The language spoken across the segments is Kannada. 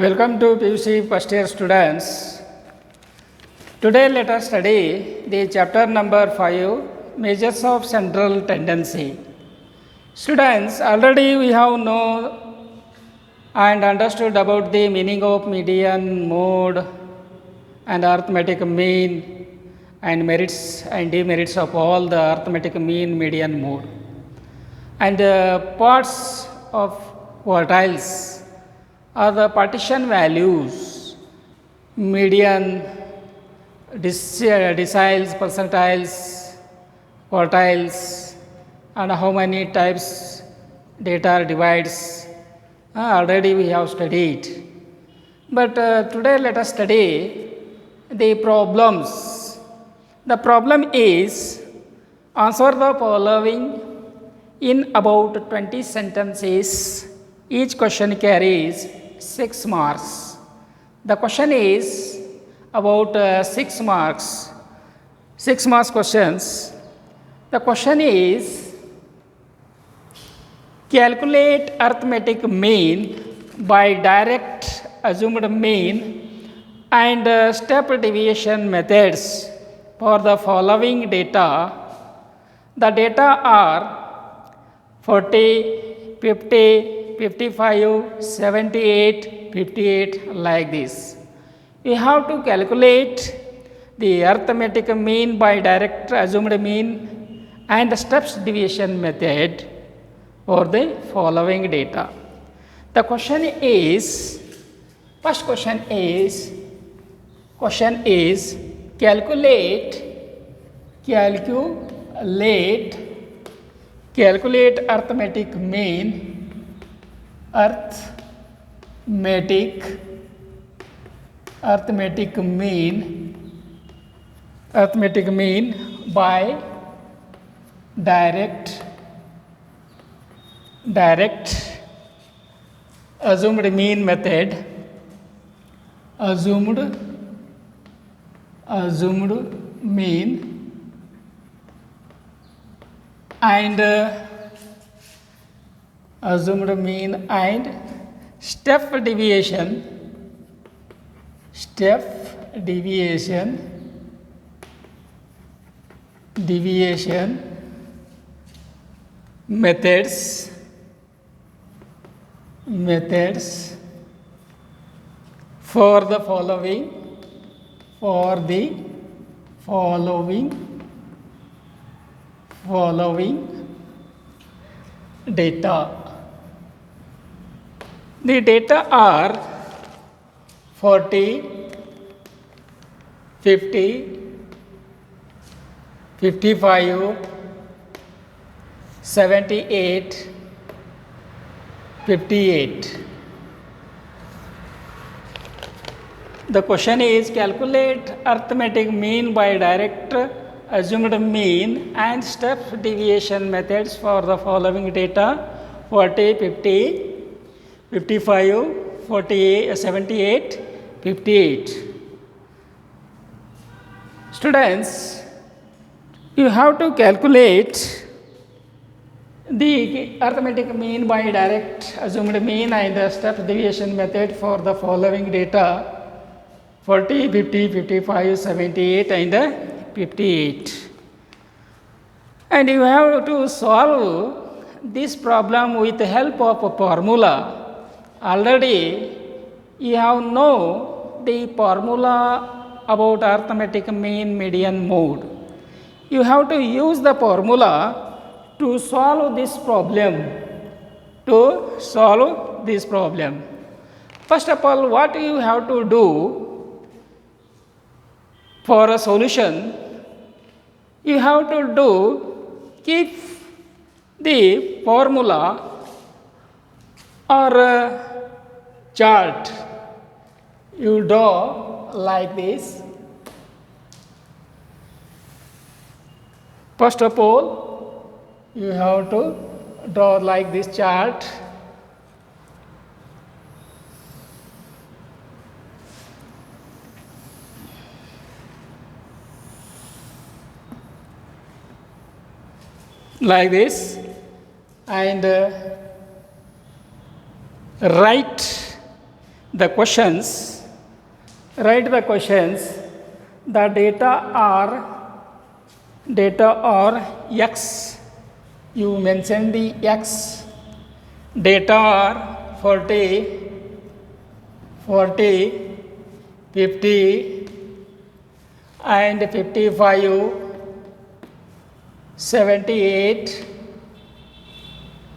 Welcome to PUC first year students. Today let us study the chapter number 5, Measures of Central Tendency. Students, already we have known and understood about the meaning of median, mode and arithmetic mean and merits and demerits of all the arithmetic mean, median, mode. And parts of quartiles are the partition values, median, deciles, percentiles, quartiles, and how many types data divides. Already we have studied. But today let us study the problems. The problem is answer the following in about 20 sentences. Each question carries 6 marks. The question is about 6 marks. 6 marks questions. The question is calculate arithmetic mean by direct assumed mean and step deviation methods for the following data. The data are 40, 50, 55, 78, 58 like this. We have to calculate the arithmetic mean by direct assumed mean and the steps deviation method for the following data. The question is, first question is calculate arithmetic mean by direct assumed mean method, assumed mean and step deviation methods for the following data. The data are 40, 50, 55, 78, 58. The question is calculate arithmetic mean by direct assumed mean and step deviation methods for the following data 40, 50, 55, 48, 78, 58. Students, you have to calculate the arithmetic mean by direct assumed mean and the step deviation method for the following data 40, 50, 55, 78 and 58. And you have to solve this problem with the help of a formula. Already you have know the formula about arithmetic mean, median, mode. You have to use the formula to solve this problem. First of all, what you have to do for a solution, you have to keep the formula or chart. You draw like this. First of all, you have to draw like this chart. Like this, and write the questions, write the questions. The data are x. You mention the x. Data are 40, 50 and 55, 78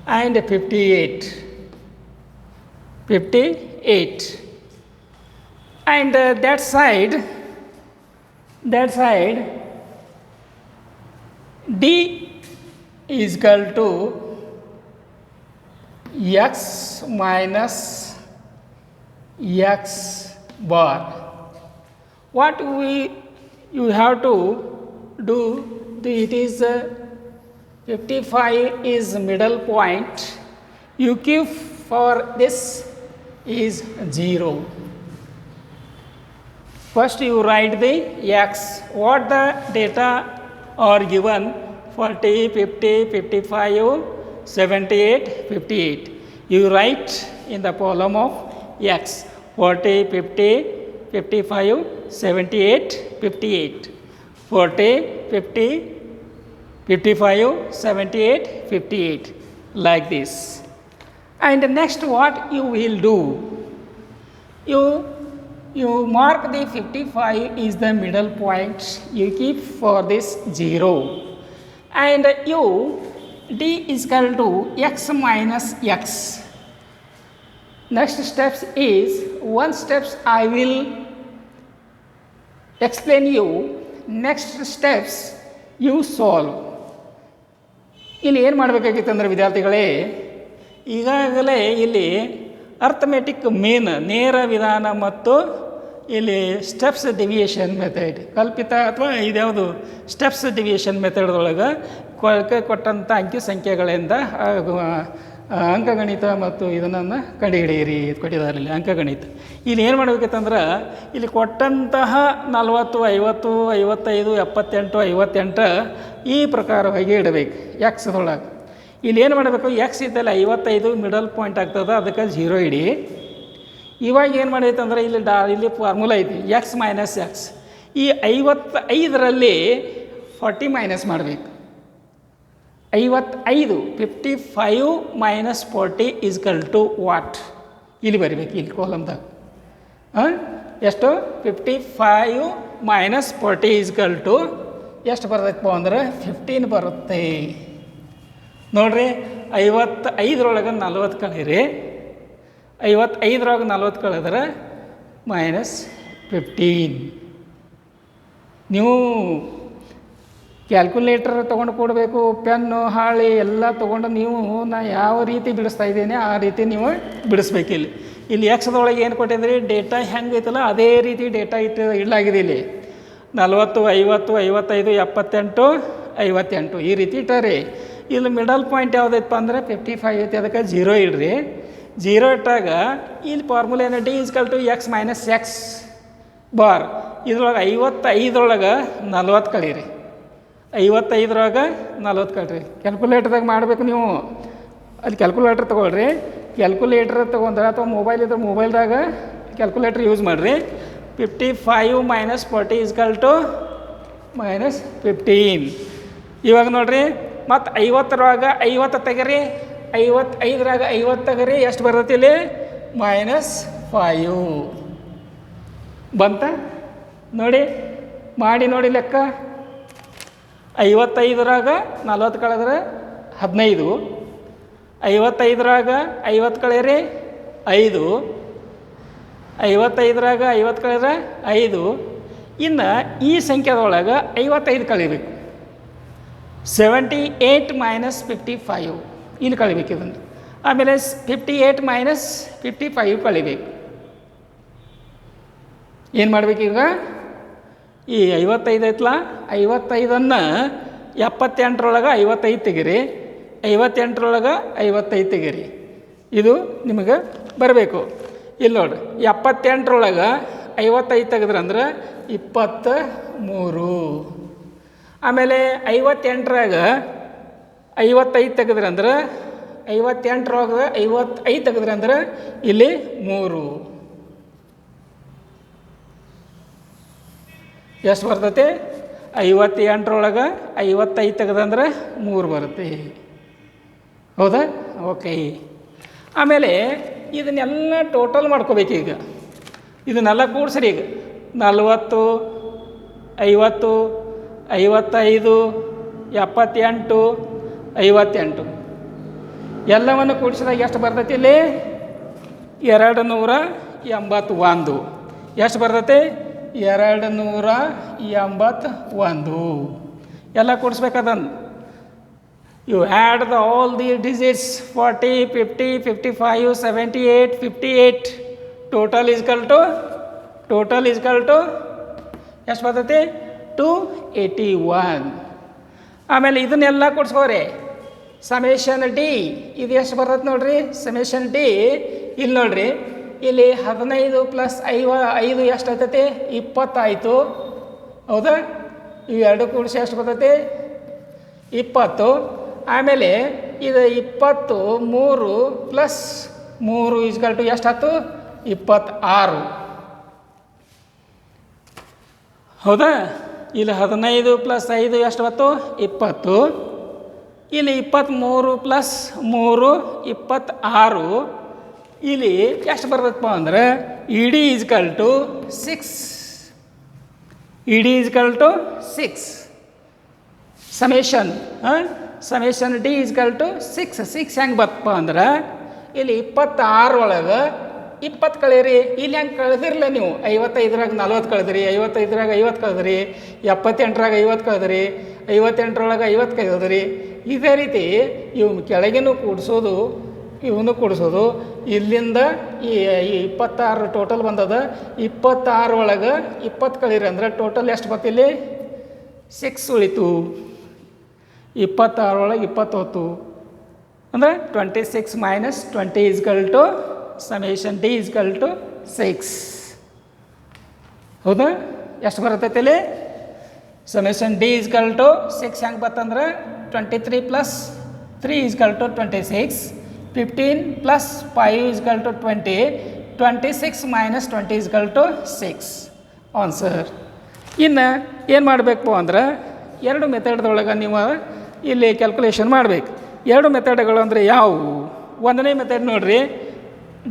and 58. And that side D is equal to x minus x bar. What you have to do, it is 55 is middle point. You keep for this is 0. First you write the x. What the data are given: 40, 50, 55, 78, 58. You write in the column of x 40, 50, 55, 78, 58. 40, 50, 55, 78, 58. Like this. And next what you will do? You mark the 55 is the middle point. You keep for this 0. And D is equal to x minus x. Next steps is, one steps I will explain you. Next steps you solve. ಇಲ್ಲಿ ಏನು ಮಾಡಬೇಕಾಗಿತ್ತು ಅಂದರೆ ವಿದ್ಯಾರ್ಥಿಗಳೇ, ಈಗಾಗಲೇ ಇಲ್ಲಿ ಅರ್ಥಮೆಟಿಕ್ ಮೀನ್ ನೇರ ವಿಧಾನ ಮತ್ತು ಇಲ್ಲಿ ಸ್ಟೆಪ್ಸ್ ಡಿವಿಯೇಷನ್ ಮೆಥಡ್ ಕಲ್ಪಿತ ಅಥವಾ ಇದ್ಯಾವುದು ಸ್ಟೆಪ್ಸ್ ಡಿವಿಯೇಷನ್ ಮೆಥಡ್ದೊಳಗೆ ಕೊಟ್ಟಂಥ ಅಂಕಿ ಸಂಖ್ಯೆಗಳಿಂದ ಅಂಕಗಣಿತ ಮತ್ತು ಇದನ್ನು ಕಂಡುಹಿಡಿಯಿರಿ ಕೊಟ್ಟಿದ್ದಾರೆ ಇಲ್ಲಿ ಅಂಕಗಣಿತ. ಇಲ್ಲಿ ಏನು ಮಾಡಬೇಕಿತ್ತಂದ್ರೆ ಇಲ್ಲಿ ಕೊಟ್ಟಂತಹ 40, 50, 55, 78, 58 ಈ ಪ್ರಕಾರವಾಗಿ ಇಡಬೇಕು ಎಕ್ಸ್ದೊಳಗೆ. ಇಲ್ಲಿ ಏನು ಮಾಡಬೇಕು, ಎಕ್ಸ್ ಇದ್ದಲ್ಲಿ 55 ಮಿಡಲ್ ಪಾಯಿಂಟ್ ಆಗ್ತದೆ, ಅದಕ್ಕೆ 0 ಇಡಿ. ಇವಾಗ ಏನು ಮಾಡೈತಂದ್ರೆ ಇಲ್ಲಿ ಫಾರ್ಮುಲಾ ಐತಿ ಎಕ್ಸ್ ಮೈನಸ್ ಎಕ್ಸ್. ಈ 55ರಲ್ಲಿ 40 ಮೈನಸ್ ಮಾಡಬೇಕು. 55 55 minus 40 is equal to what? ಇಲ್ಲಿ ಬರಿಬೇಕು, ಇಲ್ಲಿ ಕಾಲಮ್ದಾಗ ಎಷ್ಟು 55 ಮೈನಸ್ 40 ಈಸ್ ಈಕ್ವಲ್ ಟು ಎಷ್ಟು ಬರ್ತೈತಪ್ಪ ಅಂದ್ರೆ 15 ಬರುತ್ತೆ. ನೋಡ್ರಿ, 55ರೊಳಗೆ 40 ಕಳೀರಿ. 55ರೊಳಗೆ 40 ಕಳೆದ್ರೆ ಮೈನಸ್ 15. ನೀವು ಕ್ಯಾಲ್ಕುಲೇಟರ್ ತೊಗೊಂಡು ಕೊಡಬೇಕು, ಪೆನ್ನು ಹಾಳಿ ಎಲ್ಲ ತೊಗೊಂಡು ನೀವು ನಾ ಯಾವ ರೀತಿ ಬಿಡಿಸ್ತಾ ಇದ್ದೀನಿ ಆ ರೀತಿ ನೀವು ಬಿಡಿಸ್ಬೇಕು. ಇಲ್ಲಿ ಎಕ್ಸ್ದೊಳಗೆ ಏನು ಕೊಟ್ಟಿದ್ರಿ, ಡೇಟಾ ಹೆಂಗೆ ಐತಲ್ಲ ಅದೇ ರೀತಿ ಡೇಟಾ ಇಡಲಾಗಿದೆ. ಇಲ್ಲಿ 40, 50, 55, 78, 58 ಈ ರೀತಿ ಇಟ್ಟಾರಿ. ಇಲ್ಲಿ ಮಿಡಲ್ ಪಾಯಿಂಟ್ ಯಾವುದೈತಪ್ಪ ಅಂದರೆ 55 ಐತಿ, ಅದಕ್ಕೆ 0 ಇಡ್ರಿ. 0 ಇಟ್ಟಾಗ ಇಲ್ಲಿ ಫಾರ್ಮುಲಾ ಏನು, D is equal to X minus X bar. ಇದ್ರೊಳಗೆ 55ರೊಳಗೆ 40 ಕಳೀರಿ. 55ರೊಳಗೆ 40 ಕಳ್ರಿ. ಕ್ಯಾಲ್ಕುಲೇಟರ್ದಾಗ ಮಾಡಬೇಕು ನೀವು. ಅಲ್ಲಿ ಕ್ಯಾಲ್ಕುಲೇಟರ್ ತೊಗೊಳ್ರಿ. ಕ್ಯಾಲ್ಕುಲೇಟರ್ ತೊಗೊಂಡ್ರೆ ಅಥವಾ ಮೊಬೈಲ್ ಇದ್ರೆ ಮೊಬೈಲ್ದಾಗ ಕ್ಯಾಲ್ಕುಲೇಟರ್ ಯೂಸ್ ಮಾಡಿರಿ. 55 minus 40 is equal to minus 15. ಇವಾಗ ನೋಡಿರಿ, ಮತ್ತು 50ರೊಳಗೆ 50 ತೆಗರಿ. 55ರಾಗ 50 ತೆಗರಿ. ಎಷ್ಟು ಬರ್ತೈತಿ ಇಲ್ಲಿ? ಮೈನಸ್ 5 ಬಂತ ನೋಡಿ, ಮಾಡಿ ನೋಡಿ ಲೆಕ್ಕ. 55ರಾಗ 40 ಕಳೆದ್ರೆ 15. 55ರಾಗ 50 ಕಳೆಯಿರಿ 5. 55ರಾಗ 50 ಕಳೆದ್ರೆ 5. ಇನ್ನು ಈ ಸಂಖ್ಯೆದೊಳಗೆ 55 ಕಳಿಬೇಕು. 78 ಮೈನಸ್ 55 ಇಲ್ಲಿ ಕಳಿಬೇಕು ಇದನ್ನು. ಆಮೇಲೆ 58 ಮೈನಸ್ 55 ಕಳಿಬೇಕು. ಏನು ಮಾಡಬೇಕೀಗ, ಈ 55 ಐತಲ್ಲ, 55ಅನ್ನು 78ರೊಳಗೆ 55 ತೆಗಿರಿ. 58ರೊಳಗೆ 55 ತೆಗಿರಿ. ಇದು ನಿಮಗೆ ಬರಬೇಕು. ಇಲ್ಲಿ ನೋಡ್ರಿ, 78ರೊಳಗೆ 55 ತೆಗೆದ್ರಂದ್ರೆ 23. ಆಮೇಲೆ 58ರಾಗ 55 ತೆಗೆದ್ರಂದ್ರೆ 58ರೊಳಗೆ 55 ತೆಗೆದ್ರಂದ್ರೆ ಇಲ್ಲಿ 3. ಎಷ್ಟು ಬರ್ತೈತೆ? 58ರೊಳಗೆ 55 ತೆಗೆದಂದ್ರೆ 3 ಬರುತ್ತೆ. ಹೌದಾ? ಓಕೆ. ಆಮೇಲೆ ಇದನ್ನೆಲ್ಲ ಟೋಟಲ್ ಮಾಡ್ಕೋಬೇಕು. ಈಗ ಇದನ್ನೆಲ್ಲ ಕೂಡ್ಸ್ರಿ. ಈಗ 40, 50, 55, 78, 58 ಎಲ್ಲವನ್ನು ಕೂಡಿಸಿದಾಗ ಎಷ್ಟು ಬರ್ತೈತಿ? ಇಲ್ಲಿ 281. ಎಷ್ಟು ಬರ್ತೈತಿ? 281. ಎಲ್ಲ ಕೂಡಿಸ್ಬೇಕಾದನ್ನು. You add all the digits 40, 50, 55, 78, 58. Total is equal to ಎಷ್ಟು ಬರ್ತೈತಿ? 281. ಆಮೇಲೆ ಇದನ್ನೆಲ್ಲ ಕೊಡ್ಸ್ಕೋರಿ. ಸಮೇಷನ್ ಡಿ ಇದು ಎಷ್ಟು ಬರ್ತೈತೆ ನೋಡ್ರಿ? ಸಮೇಷನ್ ಡಿ ಇಲ್ಲಿ ನೋಡ್ರಿ, ಇಲ್ಲಿ 15 + 5 ಎಷ್ಟು ಆಗ್ತೈತಿ? 20 ಆಯಿತು. ಹೌದಾ? ಇವೆರಡು ಕೂಡಿಸಿ ಎಷ್ಟು ಬರ್ತೈತಿ? 20. ಆಮೇಲೆ ಇದು 20 3 + 3 = ಎಷ್ಟಾಯ್ತು? 26. ಹೌದಾ? ಇಲ್ಲಿ 15 + 5 ಎಷ್ಟು ಬಂತು? 20. ಇಲ್ಲಿ 23 + 3 26. ಇಲ್ಲಿ ಎಷ್ಟು ಬರ್ತದಪ್ಪ ಅಂದ್ರೆ ಇಡಿ = 6. ಇಡಿ = 6. Summation D = 6. 6 ಹೆಂಗೆ ಬರ್ತಪ್ಪ ಅಂದ್ರೆ ಇಲ್ಲಿ 26 ಒಳಗೆ 20 ಕಳೀರಿ. ಇಲ್ಲಿ ಹೆಂಗೆ ಕಳೆದಿರಲ್ಲ ನೀವು? 55ರಾಗ 40 ಕಳೆದ್ರಿ, 55ರಾಗ 50 ಕಳೆದ್ರಿ, 78ರಾಗ 50 ಕಳೆದ್ರಿ, 58ರೊಳಗೆ 50 ಕಳೆದ್ರಿ. ಇದೇ ರೀತಿ ಇವು ಕೆಳಗಿನೂ ಕೂಡಿಸೋದು, ಇವನು ಕೂಡಿಸೋದು. ಇಲ್ಲಿಂದ ಈ 26 ಟೋಟಲ್ ಬಂದದ. 26 ಒಳಗೆ 20 ಕಳೀರಿ ಅಂದ್ರೆ ಟೋಟಲ್ ಎಷ್ಟು ಬರ್ತಿಲ್ಲಿ? 6 ಉಳಿತು. 26 ಒಳಗೆ 20 ಹೋಯ್ತು ಅಂದರೆ 26 - 20 = ಸಮೇಷನ್ ಡಿ = 6. ಹೌದಾ? ಎಷ್ಟು ಬರ್ತೈತೆ ಇಲ್ಲಿ? ಸಮೇಷನ್ ಡಿ = 6 ಹೆಂಗೆ ಬರ್ತಂದ್ರೆ 23 + 3 = 26, 15 + 5 = 20, 26 - 20 = 6. ಆನ್ಸರ್. ಇನ್ನು ಏನು ಮಾಡಬೇಕು ಅಂದ್ರೆ 2 ಮೆಥಡ್ದೊಳಗೆ ನೀವು ಇಲ್ಲಿ ಕ್ಯಾಲ್ಕುಲೇಷನ್ ಮಾಡಬೇಕು. 2 ಮೆಥಡ್ಗಳು ಅಂದರೆ ಯಾವುವು? ಒಂದನೇ ಮೆಥಡ್ ನೋಡಿರಿ,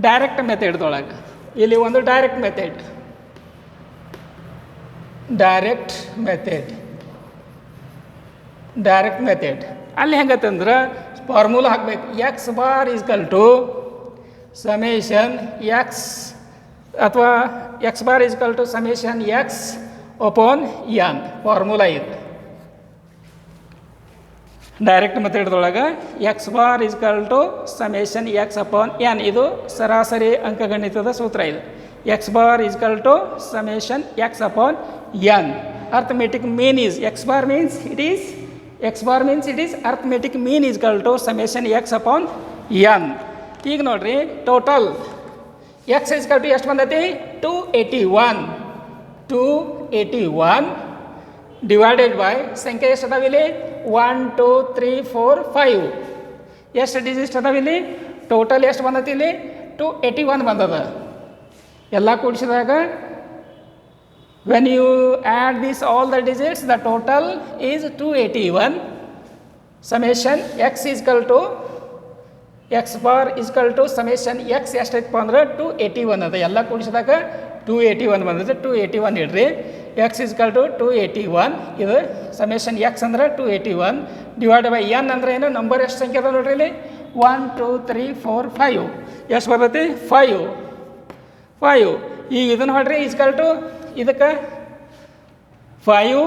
ಡೈರೆಕ್ಟ್ ಮೆಥಡ್ದೊಳಗೆ. ಇಲ್ಲಿ ಒಂದು ಡೈರೆಕ್ಟ್ ಮೆಥಡ್ ಅಲ್ಲಿ ಹೆಂಗತ್ತಂದ್ರೆ ಫಾರ್ಮುಲಾ ಹಾಕಬೇಕು. x ಬಾರ್ = ಸಮೇಷನ್ ಎಕ್ಸ್ ಅಥವಾ x bar = summation x upon n. Formula ಇದು ಡೈರೆಕ್ಟ್ ಮೆಥಡ್ದೊಳಗೆ. x bar = summation x upon n. ಇದು ಸರಾಸರಿ ಅಂಕಗಣಿತದ ಸೂತ್ರ. ಇದು x bar = summation x upon n. Arithmetic mean is x bar means it is arithmetic mean = summation x upon n. ಈಗ ನೋಡ್ರಿ, ಟೋಟಲ್ x = ಎಷ್ಟು ಬಂದೈತಿ? 281 ಡಿವೈಡೆಡ್ ಬೈ ಸಂಖ್ಯೆ ಎಷ್ಟು ಅದಾವಿಲ್ಲಿ? 1 2 3 4 5. ಎಷ್ಟು ಡಿಜಿಟ್ ಅದಾವಿಲ್ಲಿ? ಟೋಟಲ್ ಎಷ್ಟು ಬಂದೈತಿ ಇಲ್ಲಿ? 281 ಬಂದದ. ಎಲ್ಲ ಕೂಡಿಸಿದಾಗ when you add this all the digits, the total is 281. Summation x bar = summation x ಎಷ್ಟೈತಪ್ಪ ಅಂದ್ರೆ 281 ಅದ. ಎಲ್ಲ ಕೂಡಿಸಿದಾಗ 281 ಬಂದಿದೆ. 281 ಇಡ್ರಿ. x = 281. ಇದು ಸಮೇಷನ್ x ಅಂದ್ರೆ 281 ಡಿವೈಡ್ ಬೈ n ಅಂದ್ರೆ ಏನು? ನಂಬರ್ ಎಷ್ಟು ಸಂಖ್ಯೆ ಅದ ನೋಡ್ರಿ ಇಲ್ಲಿ? 1 2 3 4 5. ಎಷ್ಟು ಬರ್ತೈತಿ? 5. ಈಗ ಇದನ್ನು ಹೊಡ್ರಿ ಇದಕ್ಕೆ 5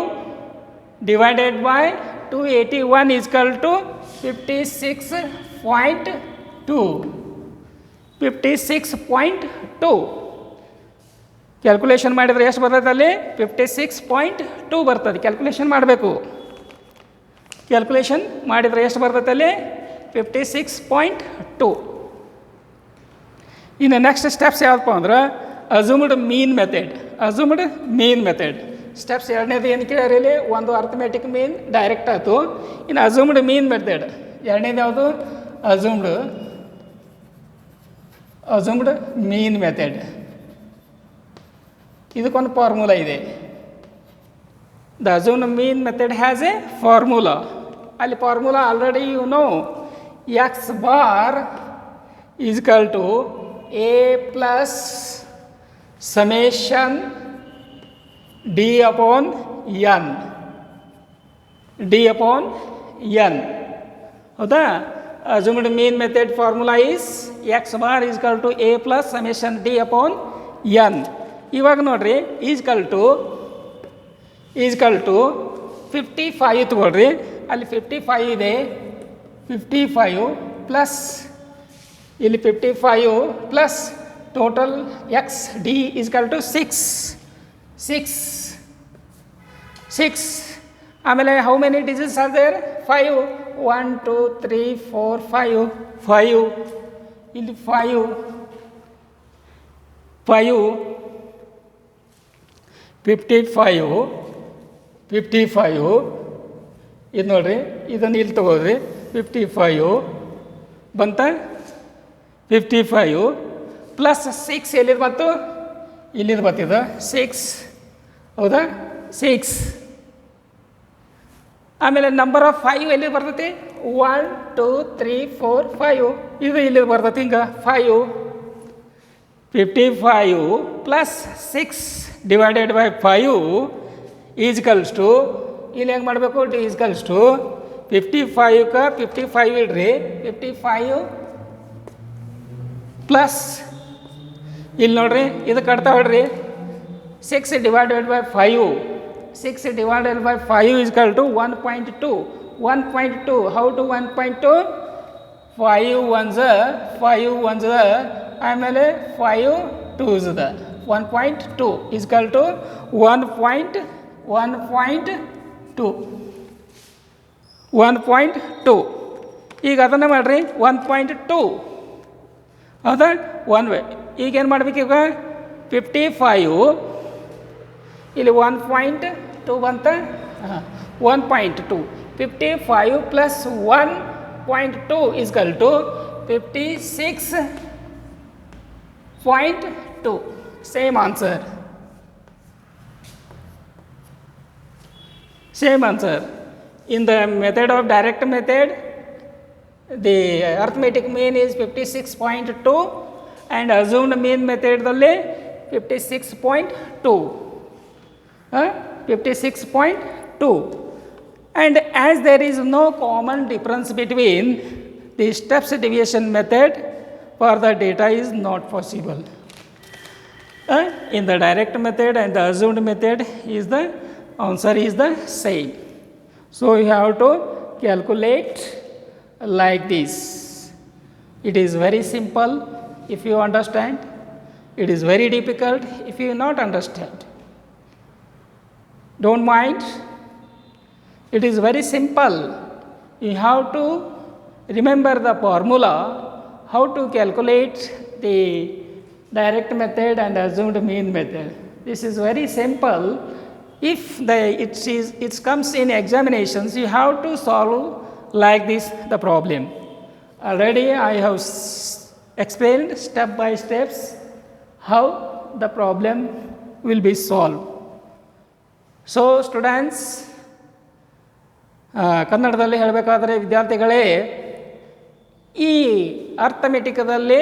ಡಿವೈಡೆಡ್ ಬೈ 281 = 56.2. ಕ್ಯಾಲ್ಕುಲೇಷನ್ ಮಾಡಿದರೆ ಎಷ್ಟು ಬರ್ತದೆ ಅಲ್ಲಿ? 56.2 ಬರ್ತದೆ. ಕ್ಯಾಲ್ಕುಲೇಷನ್ ಮಾಡಬೇಕು. ಕ್ಯಾಲ್ಕುಲೇಷನ್ ಮಾಡಿದರೆ ಎಷ್ಟು ಬರ್ತದೆ ಅಲ್ಲಿ? 56.2. ಇನ್ನು ನೆಕ್ಸ್ಟ್ ಸ್ಟೆಪ್ಸ್ ಯಾವುದಪ್ಪ ಅಂದ್ರೆ ಅಸ್ಯೂಮ್ಡ್ ಮೀನ್ ಮೆಥಡ್. ಸ್ಟೆಪ್ಸ್ ಎರಡನೇದು ಏನು ಕೇಳ್ಯಾರ ಇಲ್ಲಿ? ಒಂದು ಅರ್ಥಮೆಟಿಕ್ ಮೀನ್ ಡೈರೆಕ್ಟ್ ಆಯಿತು. ಇನ್ನು ಅಸ್ಯೂಮ್ಡ್ ಮೀನ್ ಮೆಥಡ್ ಎರಡನೇದು ಯಾವುದು? Assumed mean method. ಇದಕ್ಕೊಂದು ಫಾರ್ಮುಲಾ ಇದೆ. The assumed mean method has a formula. ಅಲ್ಲಿ formula already you know X bar is equal to A plus summation D upon N. D upon N ಹೌದಾ. assumed mean method formula is x bar is equal to a plus summation d upon n. ಇವಾಗ ನೋಡ್ರಿ ಈಸ್ ಈಕ್ವಲ್ ಟು 55 ತಗೊಳ್ರಿ. ಅಲ್ಲಿ 55 ಇದೆ, 55 ಪ್ಲಸ್ ಇಲ್ಲಿ 55 plus total X D is equal to 6. ಆಮೇಲೆ how many digits are there? 5. 1 2 3 4 5 ಇಲ್ಲಿ 5 55 ಇದು ನೋಡ್ರಿ, ಇದನ್ನು ಇಲ್ಲಿ ತಗೋದ್ರಿ. 55 ಬಂತ, 55 ಪ್ಲಸ್ 6 ಎಲ್ಲಿದು ಬಂತು? ಇಲ್ಲಿದು ಬರ್ತಿದ 6 ಹೌದಾ, 6. ಆಮೇಲೆ ನಂಬರ್ ಆಫ್ 5 ಎಲ್ಲಿ ಬರ್ತೈತಿ? 1 2 3 4 5 ಇದು ಇಲ್ಲಿ ಬರ್ತೈತಿ. ಹಿಂಗೆ 5 55 plus 6 divided by 5 is equals to, ಇಲ್ಲಿ ಹೆಂಗೆ ಮಾಡಬೇಕು? ಡಿ ಈಸ್ ಈಕ್ವಲ್ಸ್ ಟು 55ಕ್ಕೆ 55 ಇಡ್ರಿ, 55 ಪ್ಲಸ್ ಇಲ್ಲಿ ನೋಡ್ರಿ ಇದು ಕಟ್ತಾ ಹೊಡ್ರಿ 6 divided by 5. 6 divided by 5 is equal to 1.2. 1.2. How to 1.2? 5 ones ಆಮೇಲೆ 5 2s 1.2 is equal to 1.2. ಈಗ ಅದನ್ನು ಮಾಡಿರಿ 1.2 ಹೌದಾ. 1 ವೇ ಈಗೇನು ಮಾಡ್ಬೇಕು? ಈಗ 55 ಇಲ್ಲಿ 1.2 ಬಂತ, 1.2. 55 plus 1.2 is equal to 56.2. Same answer. In the method of direct method, the arithmetic mean is 56.2 and assumed mean method dalli 56.2. 56.2. And as there is no common difference between the steps deviation method, for the data is not possible. In the direct method and the assumed method is the answer is the same. So you have to calculate like this. It is very simple if you understand. It is very difficult if you not understand. Don't mind. It is very simple. You have to remember the formula, how to calculate the direct method and assumed mean method. This is very simple. If it comes in examinations, you have to solve like this the problem. Already I have explained step by steps how the problem will be solved. So students, ಕನ್ನಡದಲ್ಲಿ ಹೇಳಬೇಕಾದ್ರೆ ವಿದ್ಯಾರ್ಥಿಗಳೇ, ಈ ಅರ್ಥಮೆಟಿಕದಲ್ಲಿ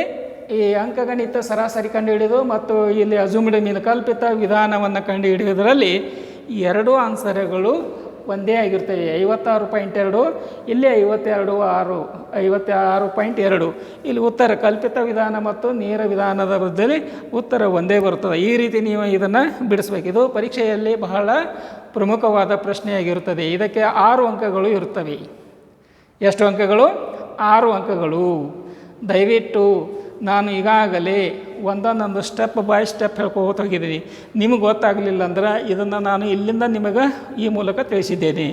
ಈ ಅಂಕಗಣಿತ ಸರಾಸರಿ ಕಂಡುಹಿಡಿದು ಮತ್ತು ಇಲ್ಲಿ ಅಸ್ಯೂಮ್ಡ್ ಮೀನ್ ಕಲ್ಪಿತ ವಿಧಾನವನ್ನು ಕಂಡುಹಿಡಿಯೋದರಲ್ಲಿ ಎರಡೂ ಆನ್ಸರ್ಗಳು ಒಂದೇ ಆಗಿರ್ತವೆ. 56.2 ಇಲ್ಲಿ 56.2 ಇಲ್ಲಿ ಉತ್ತರ ಕಲ್ಪಿತ ವಿಧಾನ ಮತ್ತು ನೇರ ವಿಧಾನದ ಬದಲಿ ಉತ್ತರ ಒಂದೇ ಬರುತ್ತದೆ. ಈ ರೀತಿ ನೀವು ಇದನ್ನು ಬಿಡಿಸ್ಬೇಕು. ಇದು ಪರೀಕ್ಷೆಯಲ್ಲಿ ಬಹಳ ಪ್ರಮುಖವಾದ ಪ್ರಶ್ನೆಯಾಗಿರುತ್ತದೆ. ಇದಕ್ಕೆ 6 ಅಂಕಗಳು ಇರುತ್ತವೆ. ಎಷ್ಟು ಅಂಕಗಳು? 6 ಅಂಕಗಳು. ದಯವಿಟ್ಟು ನಾನು ಈಗಾಗಲೇ ಒಂದೊಂದೊಂದು ಸ್ಟೆಪ್ ಬೈ ಸ್ಟೆಪ್ ಹೇಳ್ಕೋತ ಹೋಗಿದ್ದೀನಿ. ನಿಮಗೆ ಗೊತ್ತಾಗಲಿಲ್ಲ ಅಂದ್ರೆ ಇದನ್ನು ನಾನು ಇಲ್ಲಿಂದ ನಿಮಗೆ ಈ ಮೂಲಕ ತಿಳಿಸಿದ್ದೇನೆ.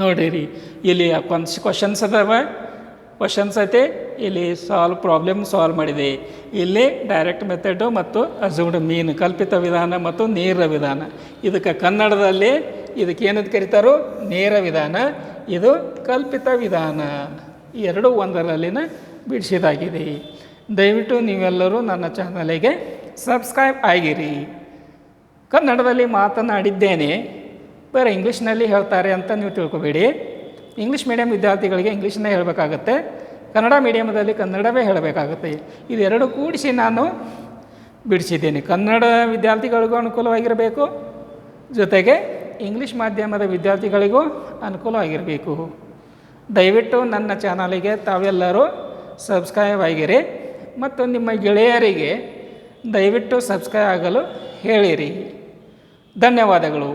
ನೋಡಿರಿ, ಇಲ್ಲಿ ಕ್ವಶನ್ಸ್ ಅದಾವ, ಕ್ವಶನ್ಸ್ ಐತೆ, ಇಲ್ಲಿ ಪ್ರಾಬ್ಲಮ್ ಸಾಲ್ವ್ ಮಾಡಿದೆ. ಇಲ್ಲಿ ಡೈರೆಕ್ಟ್ ಮೆಥಡು ಮತ್ತು ಅಸ್ಯೂಮ್ಡ್ ಮೀನ್ ಕಲ್ಪಿತ ವಿಧಾನ ಮತ್ತು ನೇರ ವಿಧಾನ. ಇದಕ್ಕೆ ಕನ್ನಡದಲ್ಲಿ ಇದಕ್ಕೇನದು ಕರೀತಾರೋ ನೇರ ವಿಧಾನ, ಇದು ಕಲ್ಪಿತ ವಿಧಾನ. ಎರಡು ಒಂದರಲ್ಲಿನ ಬಿಡಿಸಿದಾಗಿದೆ. ದಯವಿಟ್ಟು ನೀವೆಲ್ಲರೂ ನನ್ನ ಚಾನಲಿಗೆ ಸಬ್ಸ್ಕ್ರೈಬ್ ಆಗಿರಿ. ಕನ್ನಡದಲ್ಲಿ ಮಾತನಾಡಿದ್ದೇನೆ, ಬರೀ ಇಂಗ್ಲೀಷ್ನಲ್ಲಿ ಹೇಳ್ತಾರೆ ಅಂತ ನೀವು ತಿಳ್ಕೊಬೇಡಿ. ಇಂಗ್ಲೀಷ್ ಮೀಡಿಯಮ್ ವಿದ್ಯಾರ್ಥಿಗಳಿಗೆ ಇಂಗ್ಲೀಷ್ನೇ ಹೇಳಬೇಕಾಗತ್ತೆ, ಕನ್ನಡ ಮೀಡಿಯಮದಲ್ಲಿ ಕನ್ನಡವೇ ಹೇಳಬೇಕಾಗುತ್ತೆ. ಇದೆರಡು ಕೂಡಿಸಿ ನಾನು ಬಿಡಿಸಿದ್ದೀನಿ. ಕನ್ನಡ ವಿದ್ಯಾರ್ಥಿಗಳಿಗೂ ಅನುಕೂಲವಾಗಿರಬೇಕು, ಜೊತೆಗೆ ಇಂಗ್ಲೀಷ್ ಮಾಧ್ಯಮದ ವಿದ್ಯಾರ್ಥಿಗಳಿಗೂ ಅನುಕೂಲವಾಗಿರಬೇಕು. ದಯವಿಟ್ಟು ನನ್ನ ಚಾನಲಿಗೆ ತಾವೆಲ್ಲರೂ ಸಬ್ಸ್ಕ್ರೈಬ್ ಆಗಿರಿ ಮತ್ತು ನಿಮ್ಮ ಗೆಳೆಯರಿಗೆ ದಯವಿಟ್ಟು ಸಬ್ಸ್ಕ್ರೈಬ್ ಆಗಲು ಹೇಳಿರಿ. ಧನ್ಯವಾದಗಳು.